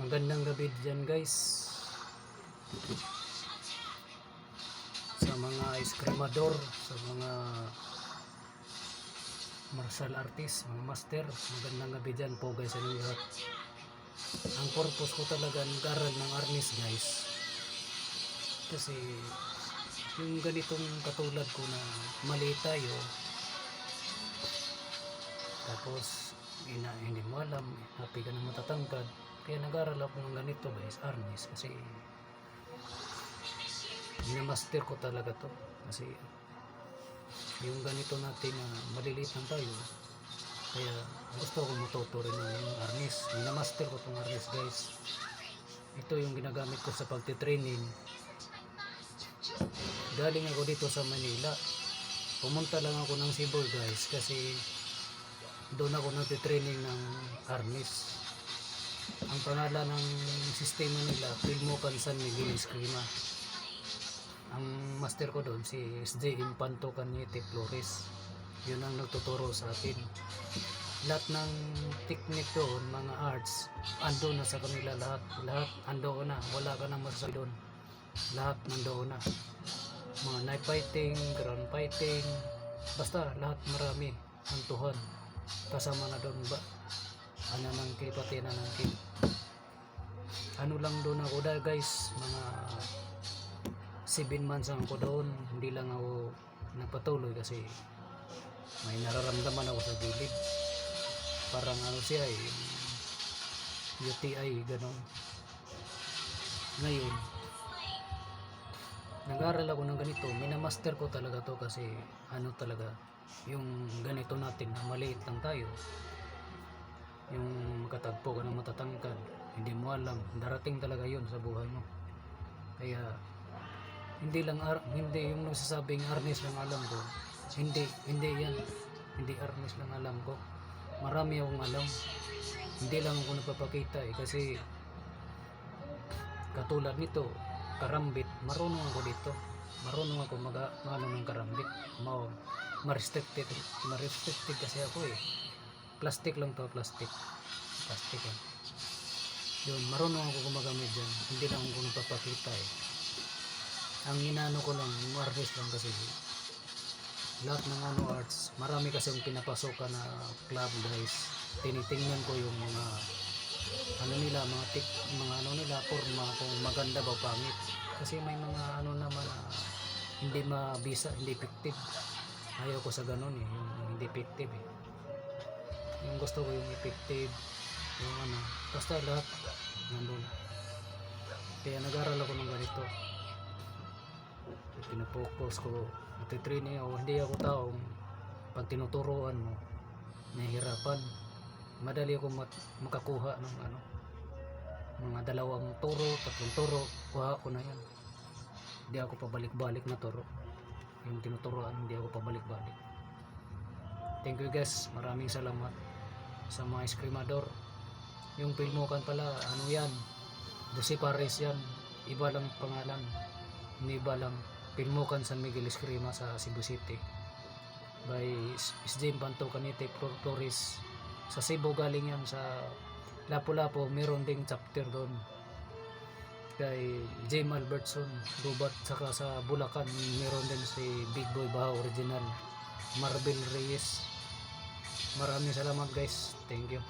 Magandang gabi dyan guys, sa mga eskrimador, sa mga martial artist, mga master. Magandang gabi dyan po guys sa inyo lahat. Ang purpose ko talaga nag-aral ng arnis guys, kasi yung ganitong katulad ko na mali tayo, tapos hindi mo alam, happy ka na matatangkad. Kaya nag-aral ako ng ganito guys, arnis, kasi minamaster ko talaga to. Kasi yung ganito natin na maliliit lang tayo, kaya gusto ko matuto rin yung arnis. Minamaster ko tong arnis guys. Ito yung ginagamit ko sa pagtitraining. Galing ako dito sa Manila, pumunta lang ako ng Cebu guys, kasi doon ako nagtitraining ng arnis. Ang pangalan ng sistema nila, Pilmocan San Miguel Eskrima. Ang master ko doon si SJ Impanto Cañete Flores. Yun ang nagtuturo sa atin. Lahat ng technique doon, mga arts, ando na sa kanila lahat. Lahat ando na, wala ka nang masasabi doon. Lahat nandoon na. Mga knife fighting, ground fighting, basta lahat marami. Antuhan. Kasama na doon ba? Ananangkil, pati nanangkil. Ano lang doon ako dahil guys, mga 7 months ako doon. Hindi lang ako nagpatuloy kasi may nararamdaman ako sa gilid. Parang ano siya UTI ganon. Ngayon nag-aral ako ng ganito, minamaster ko talaga to, kasi ano talaga yung ganito natin na maliit lang tayo, yung makatagpo ka ng matatangkad, hindi mo alam, darating talaga yun sa buhay mo. Kaya hindi yung nagsasabing arnis lang alam ko, hindi yan, hindi arnis lang alam ko, marami akong alam. Hindi lang ako nagpapakita kasi katulad nito, karambit, marunong ako dito, marunong ako mag-ano ng karambit, ma-restricted kasi ako plastic lang to, plastic yan. Yun, marunong ako gumagamit dyan, hindi lang ako nagpapakita Ang inano ko lang, yung artist lang kasi lahat ng arts, marami kasi yung pinapasukan na club guys. Tinitingnan ko yung mga ano nila, mga ano nila, forma, kung maganda ba pangit. Kasi may mga ano naman na hindi mabisa, hindi effective. Ayaw ko sa ganun yung hindi effective Yung gusto ko yung effective, yung ano, basta lahat nandun. Kaya nag-aral ako ng ganito. Pinapokus ko, natitraining ako. Hindi ako taong pag tinuturuan mo nahihirapan. Madali ako makakuha ng mga 2 turo, 3 turo, kuha ko na yan. Hindi ako pabalik-balik na turo. Yung tinuturuan, hindi ako pabalik-balik. Thank you guys, maraming salamat sa mga eskrimador. Yung Pilmocan pala, ano yan, Jose Pares yan, iba lang pangalan, iba lang. Pilmocan San Miguel Eskrima sa Cebu City by SJ Impanto Cañete Flores. Sa Cebu galing yan, sa Lapu-Lapu meron ding chapter doon kay James Albertson Gubat. Saka sa Bulacan meron din si Big Boy Baha Original, Marvel Reyes. Maraming salamat guys, thank you.